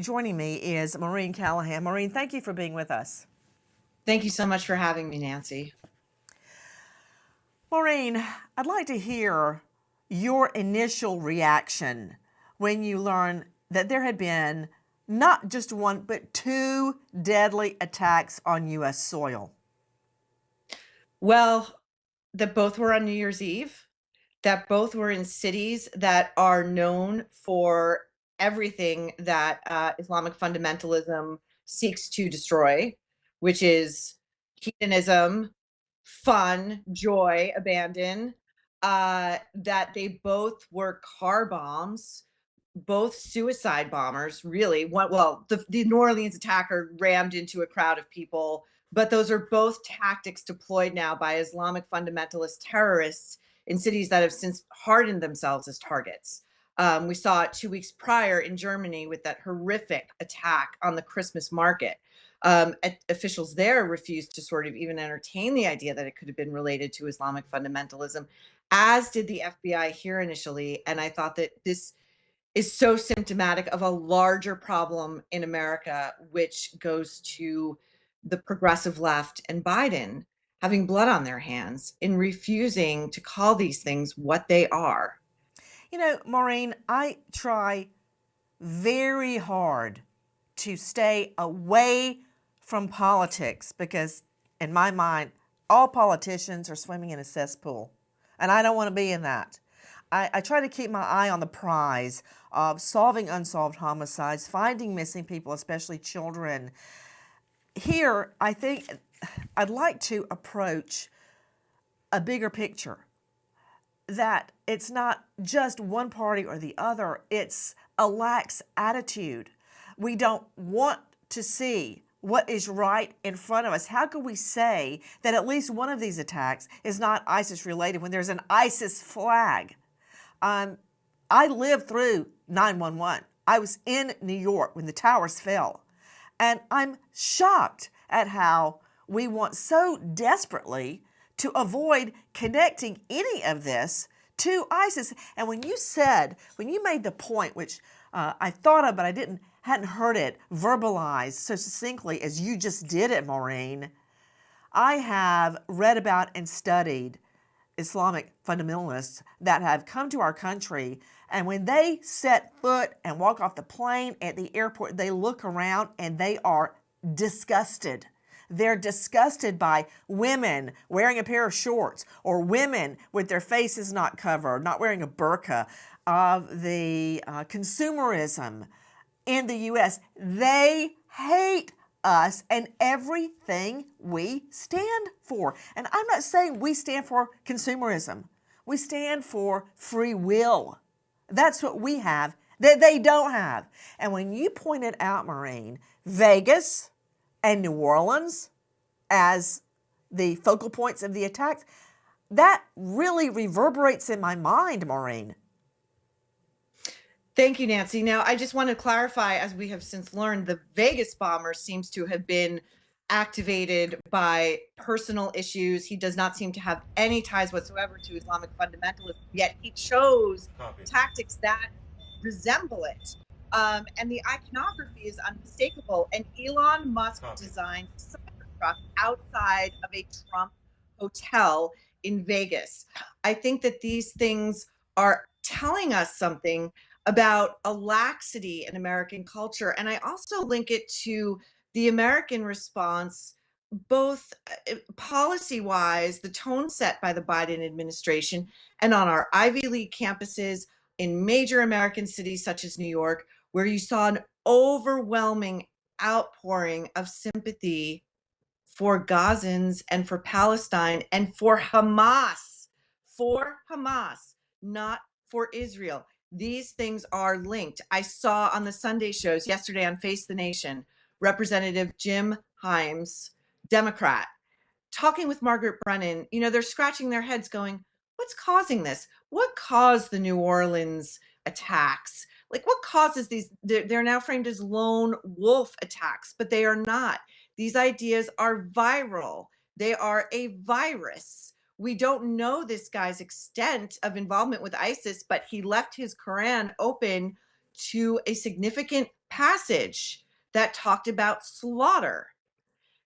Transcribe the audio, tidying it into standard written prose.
Joining me is Maureen Callahan. Maureen, thank you for being with us. Thank you so much for having me, Nancy. Maureen, I'd like to hear your initial reaction when you learned that there had been not just one, but two deadly attacks on U.S. soil. Well, that both were on New Year's Eve, that both were in cities that are known for everything that Islamic fundamentalism seeks to destroy, which is hedonism, fun, joy, abandon. That they both were car bombs, both suicide bombers, really. The New Orleans attacker rammed into a crowd of people, but those are both tactics deployed now by Islamic fundamentalist terrorists in cities that have since hardened themselves as targets. We saw it 2 weeks prior in Germany with that horrific attack on the Christmas market. Officials there refused to sort of even entertain the idea that it could have been related to Islamic fundamentalism, as did the FBI here initially. And I thought that this is so symptomatic of a larger problem in America, which goes to the progressive left and Biden having blood on their hands in refusing to call these things what they are. You know, Maureen, I try very hard to stay away from politics because, in my mind, all politicians are swimming in a cesspool, and I don't want to be in that. I try to keep my eye on the prize of solving unsolved homicides, finding missing people, especially children. Here, I think I'd like to approach a bigger picture, that it's not just one party or the other, it's a lax attitude. We don't want to see what is right in front of us. How can we say that at least one of these attacks is not ISIS related when there's an ISIS flag? I lived through 9/11. I was in New York when the towers fell. And I'm shocked at how we want so desperately to avoid connecting any of this to ISIS. And when you made the point, which I thought of, but I hadn't heard it verbalized so succinctly as you just did it, Maureen, I have read about and studied Islamic fundamentalists that have come to our country, and when they set foot and walk off the plane at the airport, they look around and they are disgusted. They're disgusted by women wearing a pair of shorts or women with their faces not covered, not wearing a burqa, of the consumerism in the U.S. They hate us and everything we stand for. And I'm not saying we stand for consumerism. We stand for free will. That's what we have that they don't have. And when you pointed out, Maureen, Vegas and New Orleans as the focal points of the attacks, that really reverberates in my mind, Maureen. Thank you, Nancy. Now, I just want to clarify, as we have since learned, the Vegas bomber seems to have been activated by personal issues. He does not seem to have any ties whatsoever to Islamic fundamentalism, yet he chose tactics that resemble it. And the iconography is unmistakable. And Elon Musk designed Cybertruck outside of a Trump hotel in Vegas. I think that these things are telling us something about a laxity in American culture. And I also link it to the American response, both policy wise, the tone set by the Biden administration, and on our Ivy League campuses in major American cities such as New York, where you saw an overwhelming outpouring of sympathy for Gazans and for Palestine and for Hamas, not for Israel. These things are linked. I saw on the Sunday shows yesterday on Face the Nation, Representative Jim Himes, Democrat, talking with Margaret Brennan. You know, they're scratching their heads going, what's causing this? What caused the New Orleans attacks? Like, what causes these? They're now framed as lone wolf attacks, but they are not. These ideas are viral. They are a virus. We don't know this guy's extent of involvement with ISIS, but he left his Quran open to a significant passage that talked about slaughter.